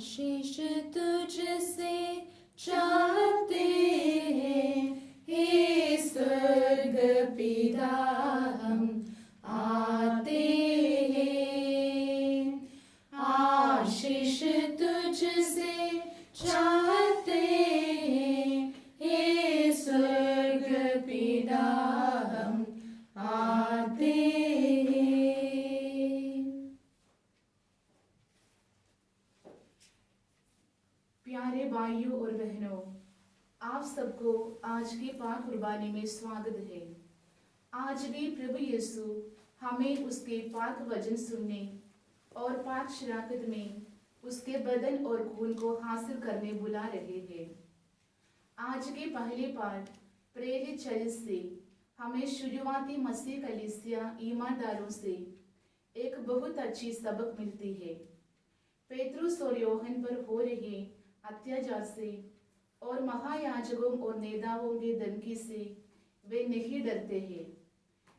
आशीष तुझसे चाहते हैं हे स्वर्ग पिता, हम आते हैं। आशीष तुझसे चाहते हैं हे स्वर्ग पिता, हम आते हैं। प्यारे भाइयों और बहनों, आप सबको आज की पाक कुर्बानी में स्वागत है। आज भी प्रभु यीशु हमें उसके पाक वचन सुनने और पाक शराकत में उसके बदन और खून को हासिल करने बुला रहे हैं। आज के पहले पाठ प्रेरित चरित्र से हमें शुरुआती मसीह कलीसिया ईमानदारों से एक बहुत अच्छी सबक मिलती है। पेतरुस और यूहन्ना पर हो रहे अत्याचार से और महायाजकों और नेताओं के धमकी से वे नहीं डरते हैं।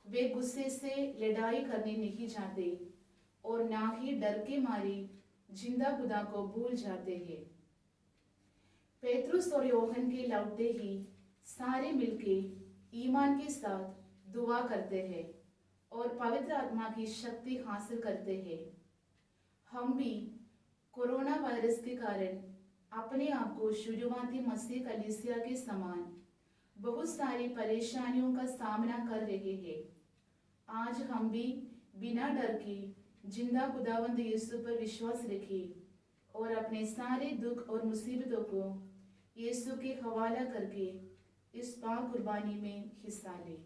वे गुस्से से लड़ाई करने नहीं जाते और ना ही डर के मारे जिंदा खुदा को भूल जाते हैं। पेतरुस और यूहन्ना के लौटते ही सारे मिलके ईमान के साथ दुआ करते हैं और पवित्र आत्मा की शक्ति हासिल करते हैं। हम भी कोरोना वायरस के कारण अपने आप को शुरुआती मसीह कलीसिया के समान बहुत सारी परेशानियों का सामना कर रहे हैं। आज हम भी बिना डर के जिंदा खुदावंद यीशु पर विश्वास रखें और अपने सारे दुख और मुसीबतों को यीशु के हवाला करके इस पाक कुर्बानी में हिस्सा लें।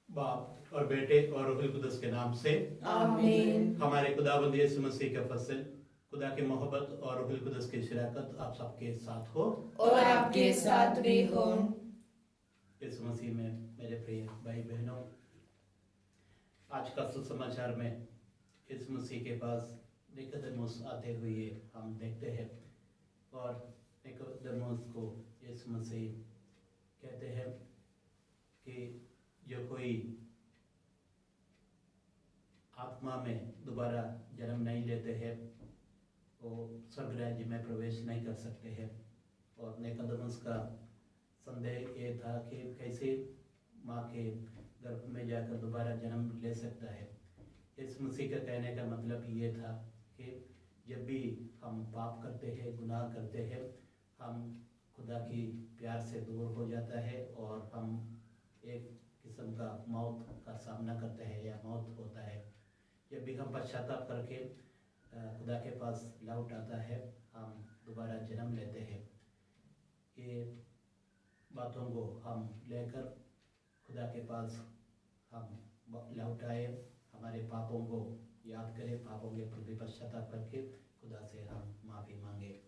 बाप और बेटे और रूह कुदस के नाम से आमीन। हमारे खुदाबंद यीशु मसीह का फजल, खुदा की मोहब्बत और रूह कुदस की शराकत आप सबके साथ हो और आपके साथ भी हो। यीशु मसीह में मेरे प्रिय भाई बहनों, आज का सुसमाचार में यीशु मसीह के पास निकोदेमुस आते हुए हम देखते हैं और निकोदेमुस को यीशु मसीह कहते हैं कि जो कोई आत्मा में दोबारा जन्म नहीं लेते हैं वो स्वर्ग राज्य में प्रवेश नहीं कर सकते हैं। और निकोदेमुस का संदेह ये था कि कैसे माँ के गर्भ में जाकर दोबारा जन्म ले सकता है। इस मसीह का कहने का मतलब ये था कि जब भी हम पाप करते हैं, गुनाह करते हैं, हम खुदा की प्यार से दूर हो जाता है और हम एक किस्म का मौत का सामना करते हैं या मौत होता है। जब भी हम पश्चाताप करके खुदा के पास लौट आता है, हम दोबारा जन्म लेते हैं। ये बातों को हम लेकर खुदा के पास हम लौट आए, हमारे पापों को याद करें, पापों के प्रति पश्चाताप करके खुदा से हम माफ़ी मांगे।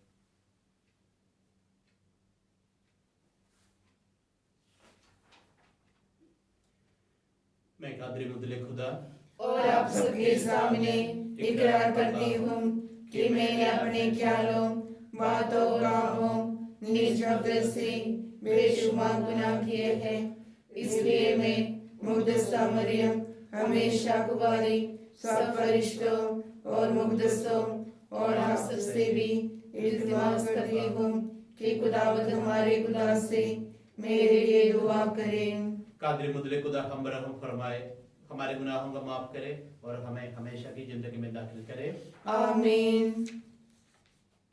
मैं कादरी मुदले खुदा और आप सबके सामने इकरार करती हूँ कि मैंने अपने ख्यालों, बातों, कामों, निज नफरत से बेशुमार गुनाह किए हैं। इसलिए मैं मुक़द्दसा मरियम हमेशा कुंवारी सब फरिश्तों और मुक़द्दसों और आप सबसे भी इल्तिमास करती हूँ कि खुदावंद हमारे खुदा से मेरे लिए दुआ करें। कादरी मुदले खुदा हम रहम फरमाए, हमारे गुनाहों का माफ करे और हमें हमेशा की जिंदगी में दाखिल करे। आमीन।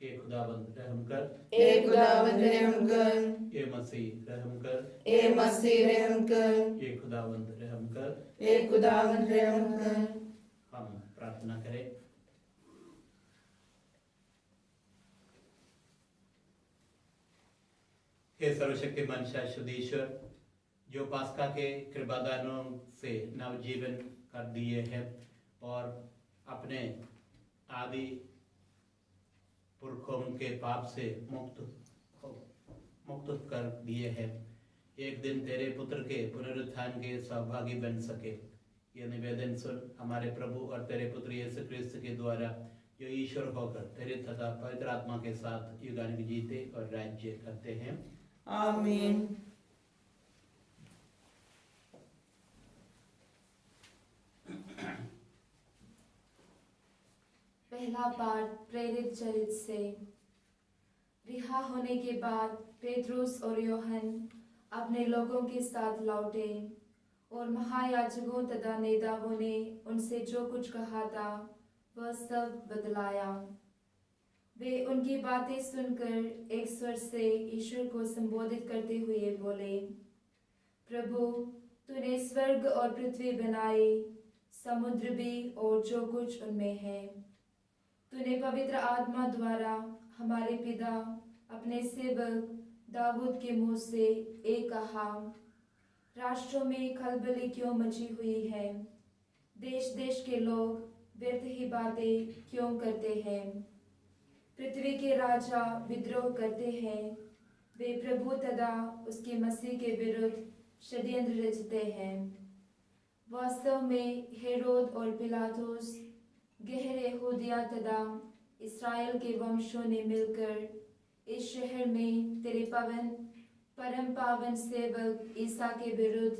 ए खुदावंद रहम कर, ए खुदावंद रहम कर, ए मसीह रहम कर, ए मसीह रहम कर, ए खुदावंद रहम कर, ए खुदावंद रहम कर। हम प्रार्थना करें। हे सर्वशक्तिमान शाश्वतीश्वर, जो पास्का के कृपादानों से नवजीवन कर दिए हैं और अपने आदि पुरखों के पाप से मुक्त कर दिए हैं, एक दिन तेरे पुत्र के पुनरुत्थान के सौभागी बन सके। ये निवेदन सुन हमारे प्रभु और तेरे पुत्र यीशु क्रिस्त के द्वारा जो ईश्वर होकर तेरे तथा पवित्र आत्मा के साथ युगानुग जीते और राज्य करते हैं। आमीन। पहला पाठ प्रेरित चरित्र से। रिहा होने के बाद पेट्रोस और यूहन्ना अपने लोगों के साथ लौटे और महायाजकों तथा नेताओं ने उनसे जो कुछ कहा था वह सब बतलाया। वे उनकी बातें सुनकर एक स्वर से ईश्वर को संबोधित करते हुए बोले, प्रभु, तूने स्वर्ग और पृथ्वी बनाए, समुद्र भी और जो कुछ उनमें है। तूने पवित्र आत्मा द्वारा हमारे पिता अपने सेवक दाऊद के मुंह से एक कहा, राष्ट्रों में खलबली क्यों मची हुई है, देश देश के लोग व्यर्थ ही बातें क्यों करते हैं। पृथ्वी के राजा विद्रोह करते हैं, वे प्रभु तथा उसके मसीह के विरुद्ध षड्यंत्र रचते हैं। वास्तव में हेरोद और पिलातुस, गहरे यहूदिया तथा इस्राएल के वंशों ने मिलकर इस शहर में तेरे परम पावन सेवक ईसा के विरुद्ध,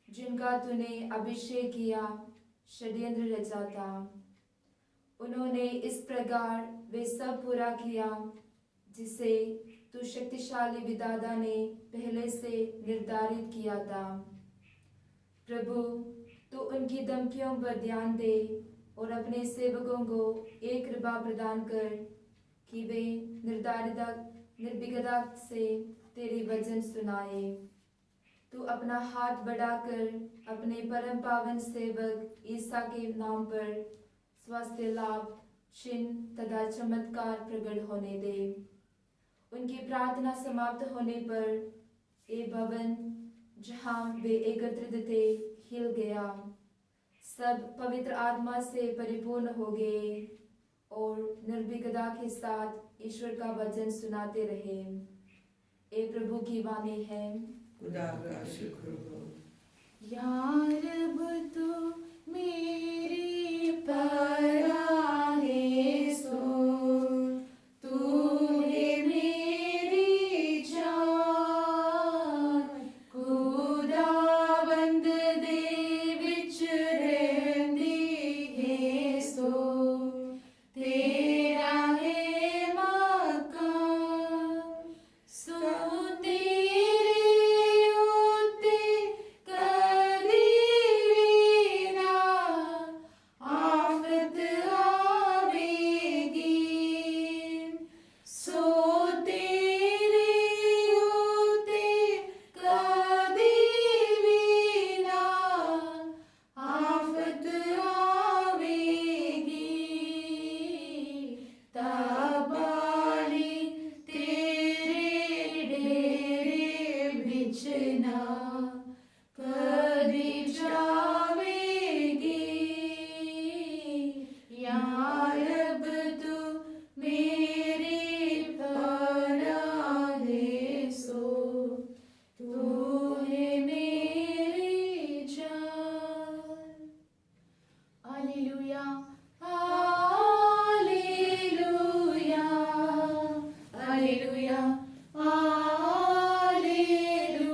जिनका तूने अभिषेक किया, षड्यंत्र रचा था। उन्होंने इस प्रकार वे सब पूरा किया जिसे तू शक्तिशाली विधाता ने पहले से निर्धारित किया था। प्रभु, तू उनकी धमकियों पर ध्यान दे और अपने सेवकों को एक कृपा प्रदान कर कि वे निर्भीकता से तेरे वचन सुनाए। तू अपना हाथ बढ़ाकर अपने परम पावन सेवक ईसा के नाम पर स्वास्थ्य लाभ, चिन्ह तथा चमत्कार प्रकट होने दे। उनकी प्रार्थना समाप्त होने पर ये भवन जहाँ वे एकत्रित थे हिल गया। सब पवित्र आत्मा से परिपूर्ण हो गए और निर्भीकता के साथ ईश्वर का वचन सुनाते रहे। ये प्रभु की वाणी है। खुदा का शुक्र हो। यार रब तू मेरी परा है सो, तू है मेरी जान, खुदावंद दे विच रहंदी है सो, तेरा है मकान, सो तेरे उत्ते कदी भी ना आफत आवेगी, सो तेरे उत्ते कदी भी ना आफत आवेगी। ताबाली तेरे डेरे बिच ना कदी जावेगी। या रब तू मेरी पनाह है सो, तू है मेरी जान। Hallelujah, hallelujah, hallelujah, hallelujah.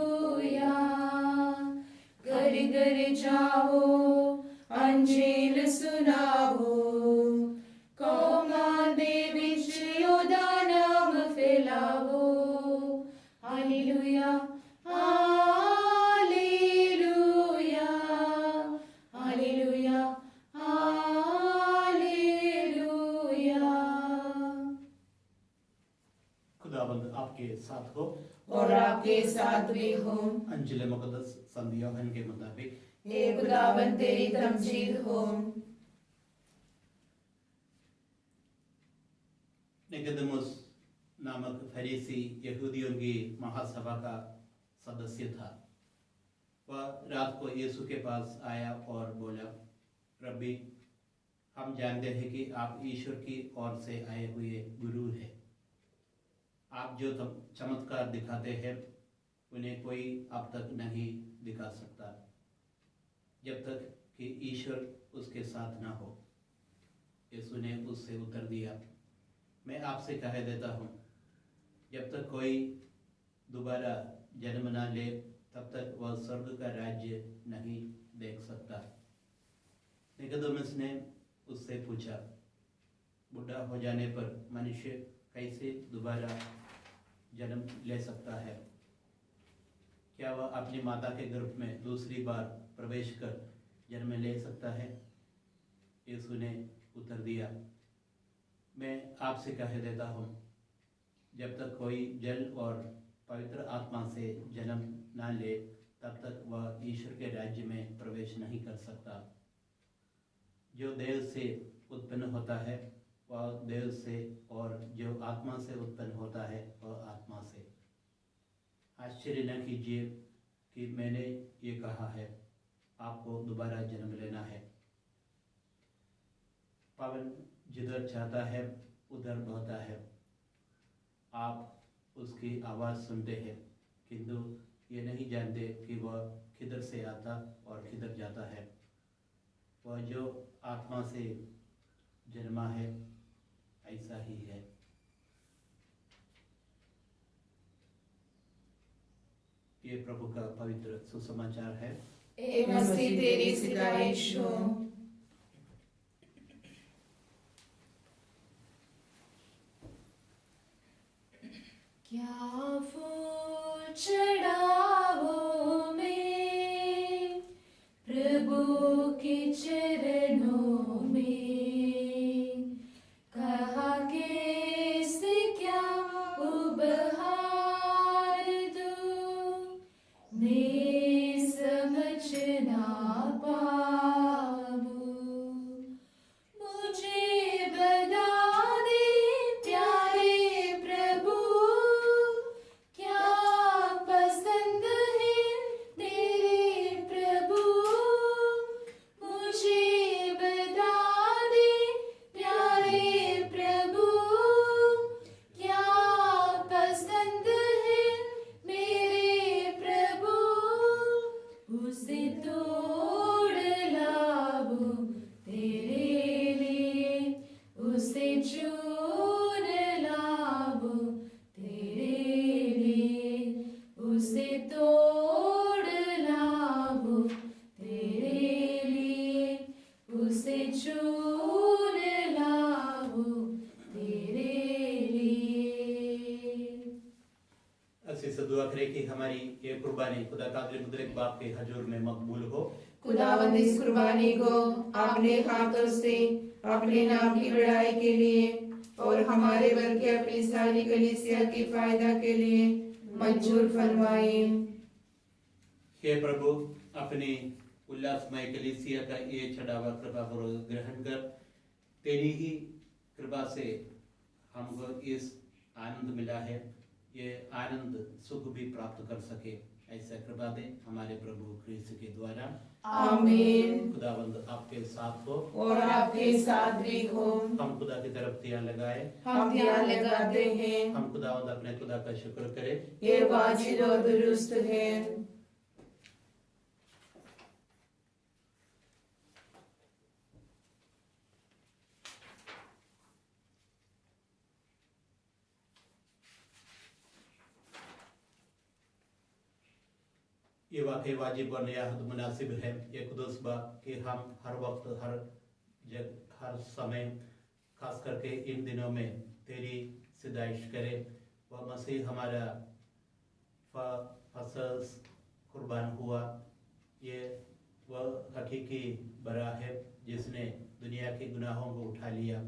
घर घर जाओ, अंजील सुनाओ, कौमां दे विच ओदा नाम फैलाओ। Hallelujah, hallelujah, hallelujah, hallelujah. खुदाबंद आपके साथ हो और आपके साथ भी हो। अंजिल मुकद्दस संत यूहन्ना के मुताबिक। हे खुदाबंद तेरी तमजीद हो। निकोदेमुस नामक फरीसी यहूदियों की महासभा का सदस्य था। वह रात को यीशु के पास आया और बोला, रब्बी, हम जानते हैं कि आप ईश्वर की ओर से आए हुए गुरु हैं। आप जो चमत्कार दिखाते हैं उन्हें कोई अब तक नहीं दिखा सकता जब तक कि ईश्वर उसके साथ ना हो। यीशु ने उससे उत्तर दिया, मैं आपसे कह देता हूँ, जब तक कोई दोबारा जन्म ना ले तब तक वह स्वर्ग का राज्य नहीं देख सकता। निकोदेमुस ने उससे पूछा, बूढ़ा हो जाने पर मनुष्य कैसे दोबारा जन्म ले सकता है? क्या वह अपनी माता के गर्भ में दूसरी बार प्रवेश कर जन्म ले सकता है? यीशु ने उत्तर दिया, मैं आपसे कह देता हूँ, जब तक कोई जल और पवित्र आत्मा से जन्म न ले तब तक वह ईश्वर के राज्य में प्रवेश नहीं कर सकता। जो देव से उत्पन्न होता है वह देव से, और जो आत्मा से उत्पन्न होता है वह आत्मा से। आश्चर्य न कीजिए कि मैंने ये कहा है, आपको दोबारा जन्म लेना है। पवन जिधर चाहता है उधर बहता है, आप उसकी आवाज़ सुनते हैं किंतु ये नहीं जानते कि वह किधर से आता और किधर जाता है। वह जो आत्मा से जन्मा है ऐसा ही है। ये प्रभु का पवित्र सुसमाचार है। ए मसीह तेरी सिदाइश हो। क्या फूल चढ़ाओ में प्रभु के चरणों में, कहा कैसे क्या उपहार दूं, मैं समझ ना पाऊं। मुझे बता दे प्यारे प्रभु, क्या पसंद है तेरे प्रभु। मुझे बता दे प्यारे प्रभु, क्या पसंद है मेरे प्रभु। उसे तोड़ लाऊं तेरे लिए, उसे चूर लाऊं तेरे लिए, उसे तोड़ लाऊं तेरे लिए, उसे चूर लाऊं तेरे लिए। ऐसी से दुआ करें कि हमारी ये कुर्बानी खुदा कादिर मुद्रिक बाप के हजूर में मकबूल हो। खुदावंद इस कुर्बानी को अपने हाथों से अपने नाम की बड़ाई के लिए और हमारे वर्ग के अपनी सारी कलीसिया की फायदा के लिए मंजूर फरमाए। हे प्रभु, अपनी उल्लासमय कलीसिया का ये चढ़ावा कृपा पूर्वक ग्रहण कर तेरी ही कृपा से हमको इस आनंद मिला है, ये आनंद सुख भी प्राप्त कर सके, ऐसा कृपा दे हमारे प्रभु क्रिस्त के द्वारा। आमीन। खुदावंद आपके साथ हो और आपके साथ भी हो। हम खुदा की तरफ ध्यान लगाए, हम ध्यान लगाते हैं, हम खुदावंद अपने खुदा का शुक्र करें। ये वाजिब और दुरुस्त है। ये वाकई वाजिब और निहायत मुनासिब है ये खुदूस बा कि हम हर वक्त हर जगह हर समय खास करके इन दिनों में तेरी सिदाइश करें। वह मसीह हमारा फसल कुर्बान हुआ, ये वह हकीकी बरा है जिसने दुनिया के गुनाहों को उठा लिया।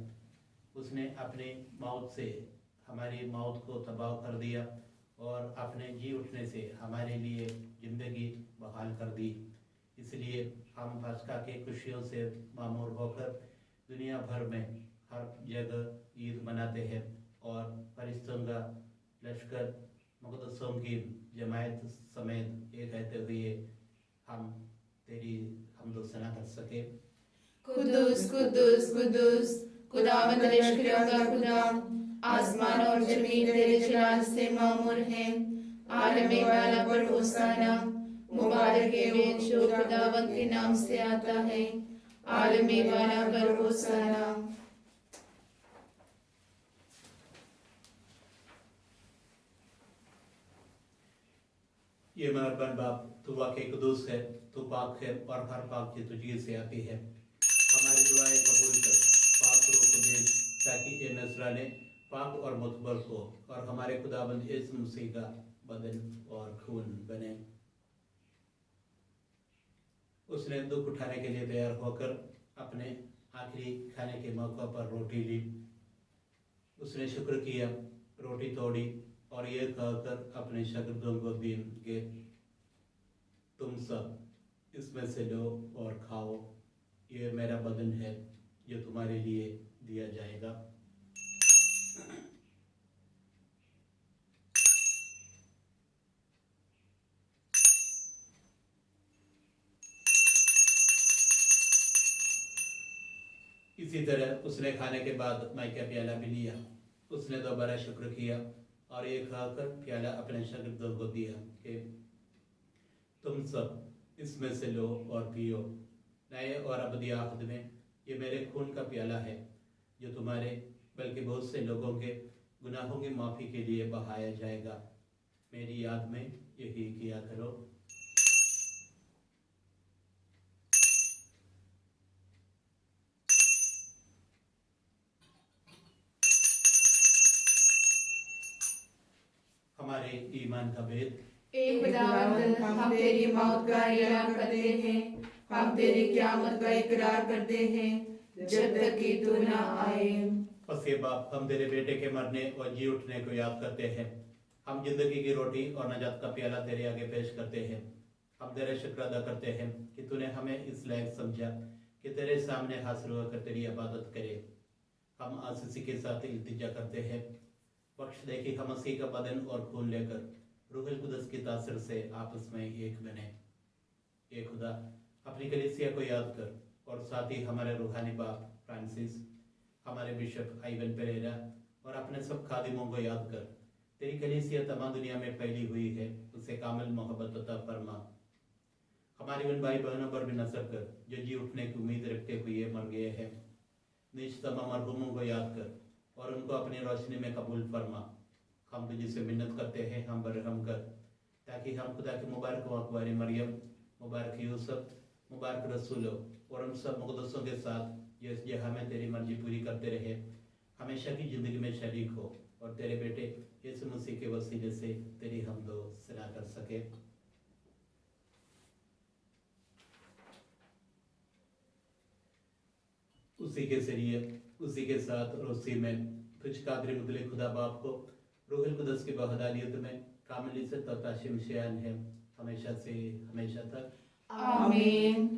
उसने अपनी मौत से हमारी मौत को तबाह कर दिया और अपने जी उठने से हमारे लिए जिंदगी बहाल कर दी। इसलिए हम पस्का की खुशियों से मामूर होकर दुनिया भर में हर जगह ईद मनाते हैं और फरिश्तों का लश्कर मुक़द्दसों की जमायत समेत ये कहते हुए हम तेरी हमदो सना कर सके। कुदूस कुदूस कुदूस खुदावंद लश्करों का खुदा, आसमान और जमीन तेरे जलाल से मामूर हैं। आलमे वाला पर होसाना, मुबारक है वो जो खुदावंद के नाम से आता है। आलमे वाला पर होसाना। ये मेहरबान बाप, तू वाकई कुदूस है, तू पाक है और हर पाक की तुझी से आती है। हमारी दुआएं कबूल कर, पाक रूह को भेज ताकि ये नजराने पाक और मुतबर हो और हमारे खुदाबंद यीशु मसीह का बदन और खून बने। उसने दुख उठाने के लिए तैयार होकर अपने आखिरी खाने के मौके पर रोटी ली। उसने शुक्र किया, रोटी तोड़ी और ये कहकर अपने शागिर्दों को दी कि तुम सब इसमें से लो और खाओ, ये मेरा बदन है जो तुम्हारे लिए दिया जाएगा। इसी तरह उसने खाने के बाद माई का प्याला भी लिया। उसने दोबारा शुक्र किया और ये खाकर प्याला अपने शागिर्दों को दिया कि तुम सब इसमें से लो और पियो, नए और अबदी आहद में ये मेरे खून का प्याला है जो तुम्हारे बल्कि बहुत से लोगों के गुनाहों की माफ़ी के लिए बहाया जाएगा। मेरी याद में यही किया करो। हमारे ईमान का भेद। एक खुदावंद, हम तेरी मौत का ऐलान करते हैं, हम तेरी क़यामत का इकरार करते हैं जब तक कि तू ना आए। बस ये बाप, हम तेरे बेटे के मरने और जी उठने को याद करते हैं। हम जिंदगी की रोटी और नजात का प्याला तेरे आगे पेश करते हैं। हम तेरे शुक्र अदा करते हैं कि तूने हमें इस लायक समझा कि तेरे सामने हाजिर होकर तेरी इबादत करे। हम आसीसी के साथ इल्तिजा करते हैं, बख्श दे कि हम मसीह का बदन और खून लेकर रूहुल कुदस की तासीर से आपस में एक बने। ये खुदा, अपनी कलीसिया को याद कर और साथ ही हमारे रूहानी बाप फ्रांसिस, हमारे बिशप आइवन पेरेरा और अपने सब खादिमों को याद कर। तेरी कलीसिया तमाम दुनिया में फैली हुई है, उसे कामिल मोहब्बत अता फरमा। हमारे उन भाई बहनों पर भी नजर कर जो जी उठने की उम्मीद रखते हुए मर गए हैं। नीच तमाम मरहूमों को याद कर और उनको अपनी रोशनी में कबूल फरमा। हम तुझसे मिन्नत करते हैं, हम बरहम कर, ताकि हम खुदा के मुबारक वाकवारी मरियम, मुबारक यूसुफ, मुबारक रसूलों और उन सब मुक़द्दसों के साथ जिस जहाँ में तेरी मर्जी पूरी करते रहे, हमेशा की ज़िंदगी में शरीक हो और तेरे बेटे यीशु मसीह के वसीले से तेरी हमदो सना कर सके। उसी के जरिए, उसी के साथ और उसी में तुझ कादर मुतले खुदा बाप को रूहुल कुदस की बहदानियत में कामिल इज़्ज़त और ताशीम शान है हमेशा से हमेशा तक। आमीन।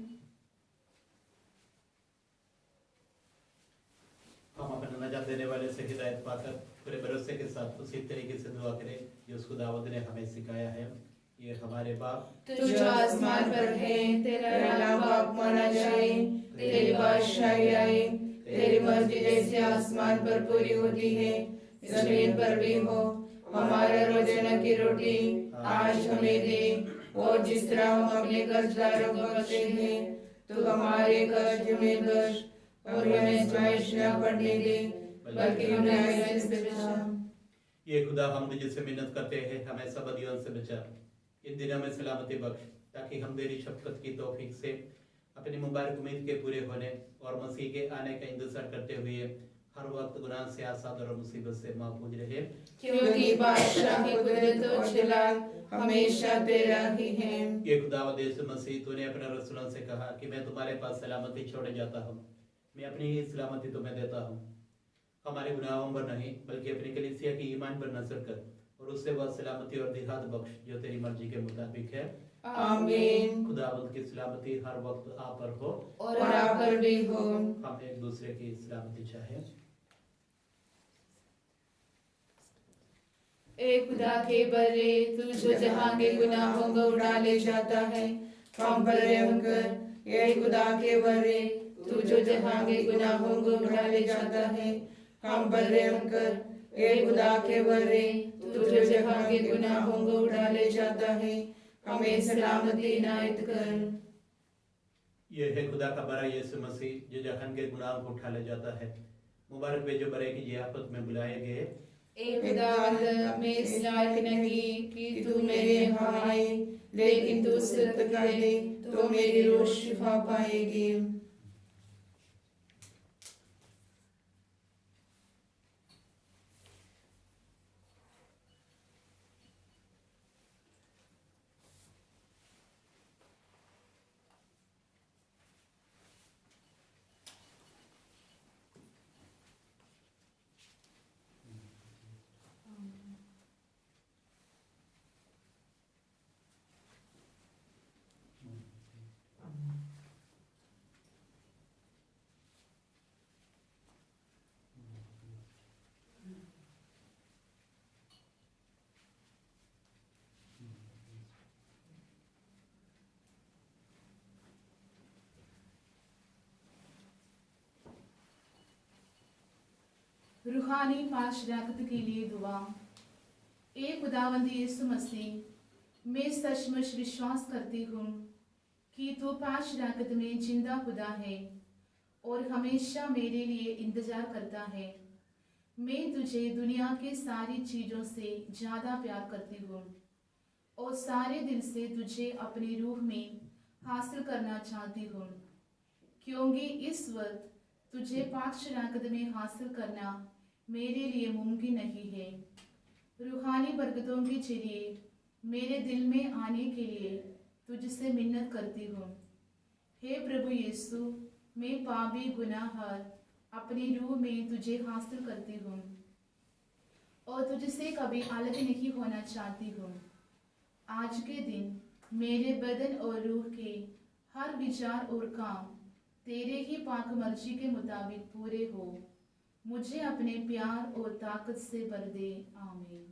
हम अपने नजात देने वाले से हिदायत पाकर पूरे भरोसे के साथ उसी तरीके से दुआ करें जो उसको दावत ने हमें सिखाया है। ये हमारे बाप तू जो आसमान पर है, तेरा नाम पाक माना जाए, तेरी बादशाही आए, तेरी मर्जी जैसे आसमान पर पूरी होती है जमीन पर भी हो। हमारा रोजाना की रोटी आज हमें दे और जिस तरह हम अपने कर्जदारों को बख्शते हैं तो हमारे कर्ज हमें बख्श और हमें आज़माइश न पड़ने दे बल्कि बुराई से बचा। ये खुदा, हम तुझसे मिन्नत करते हैं, हमें सब बदियों से बचा, इन दिनों में सलामती बख्श, ताकि हम तेरी शफ़क़त की तौफीक से अपनी मुबारक उम्मीद के पूरे होने और मसीह के आने का इंतजार करते हुए हर वक्त गुनाह से आसाद और मुसीबत से महफूज रहे। क्योंकि बादशाह की कुदरत और जलाल हमेशा तेरा ही है। ये खुदावंद यीशु मसीह, तूने अपने रसूलों से कहा कि मैं तुम्हारे पास सलामती छोड़े जाता हूँ, मैं अपनी ही सलामती तुम्हें देता हूँ। हमारे गुनाहों पर नहीं बल्कि अपनी कलीसिया की ईमान पर नजर कर और उससे वह सलामती और दिहात बख्श जो तेरी मर्जी के मुताबिक है। आमीन। खुदावंद की सलामती हर वक्त आप पर हो और आप पर भी हो। हम एक दूसरे की सलामती चाहें। ए खुदा के बरे, तू जो जहां के गुनाहों को उड़ा ले जाता है, हम पर रहम कर। ए खुदा के बरे, तू जो जहां के गुनाहों को उड़ा ले जाता है, हम पर रहम कर। ए खुदा के बरे, तू जो जहां के गुनाहों को उड़ा ले जाता है, हमें सलामती इनायत कर। यह है खुदा का बरा यीशु मसीह जो जहान के गुनाह को उठा ले जाता है। मुबारक वे जो बरे की जियाफत में बुलाए गए। खुदावंद मैं इस लायक नहीं कि तू मेरे यहाँ आए, लेकिन तू सिर्फ कह दे तो मेरी रूह शिफा पाएगी। रूहानी पाक शनाख्त के लिए दुआ। ए खुदावंद यीशु मसीह, मैं सचमुच विश्वास करती हूँ कि तू पाक शनाख्त में जिंदा खुदा है और हमेशा मेरे लिए इंतजार करता है। मैं तुझे दुनिया के सारी चीज़ों से ज़्यादा प्यार करती हूँ और सारे दिल से तुझे अपनी रूह में हासिल करना चाहती हूँ, क्योंकि इस वक्त तुझे पाक शनाख्त में हासिल करना मेरे लिए मुमकिन नहीं है। रूहानी बरकतों के जरिए मेरे दिल में आने के लिए तुझसे मिन्नत करती हूँ। हे प्रभु यीशु, मैं पापी गुनाहगार अपनी रूह में तुझे हासिल करती हूँ और तुझसे कभी अलग नहीं होना चाहती हूँ। आज के दिन मेरे बदन और रूह के हर विचार और काम तेरे ही पाक मर्जी के मुताबिक पूरे हो। मुझे अपने प्यार और ताकत से भर दे। आमीन।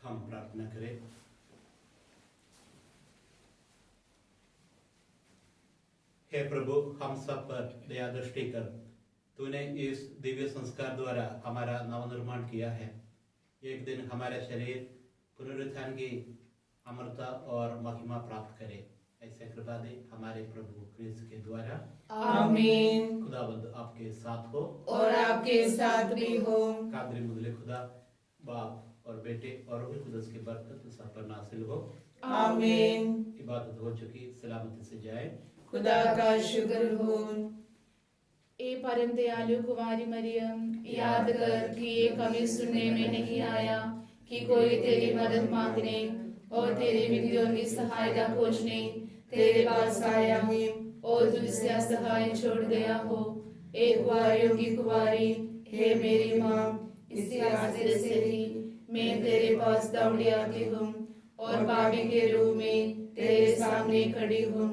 हम प्रार्थना करें। हे प्रभु, हम सब पर दया दृष्टि कर। तूने इस दिव्य संस्कार द्वारा हमारा नवनिर्माण किया है। एक दिन हमारा शरीर पुनरुत्थान की अमरता और महिमा प्राप्त करे, ऐसे कृपा दे हमारे प्रभु क्रिस्त के द्वारा। आमीन। खुदावंद आपके साथ हो और आपके साथ भी हो। कादरी मुदले खुदा बाप और बेटे और रूह कुदस की बरकत सब पर नासिल हो। आमीन। इबादत हो चुकी, सलामती से जाए। खुदा का शुक्र हो। ए परम दयालु कुंवारी मरियम, याद कर कि ये कभी सुनने में नहीं आया कि कोई तेरी मदद मांगने और तेरी विधियों की सहायता खोजने तेरे पास आया है और तुझसे असहाय छोड़ गया हो। एक कुंवारियों की कुंवारी, हे मेरी माँ, इसी आसरे से ही मैं तेरे पास दौड़ी आती हूँ और पापी के रूप में तेरे सामने खड़ी हूँ।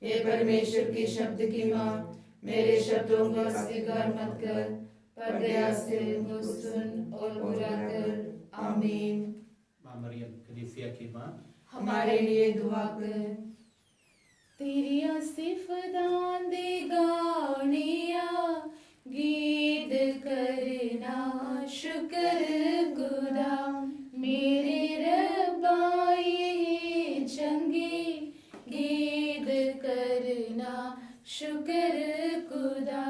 हे परमेश्वर की शब्द की माँ, मेरे शब्दों को अस्वीकार मत कर, पर दया से उनको सुन और पूरा कर। आमीन। माँ मरियम कलीसिया की माँ, हमारे लिए दुआ कर। तेरी आसिफदान दे गानिया गीत करना शुक्र गुदा, मेरे रब्बा ये चंगी गीत करना शुक्र खुदा।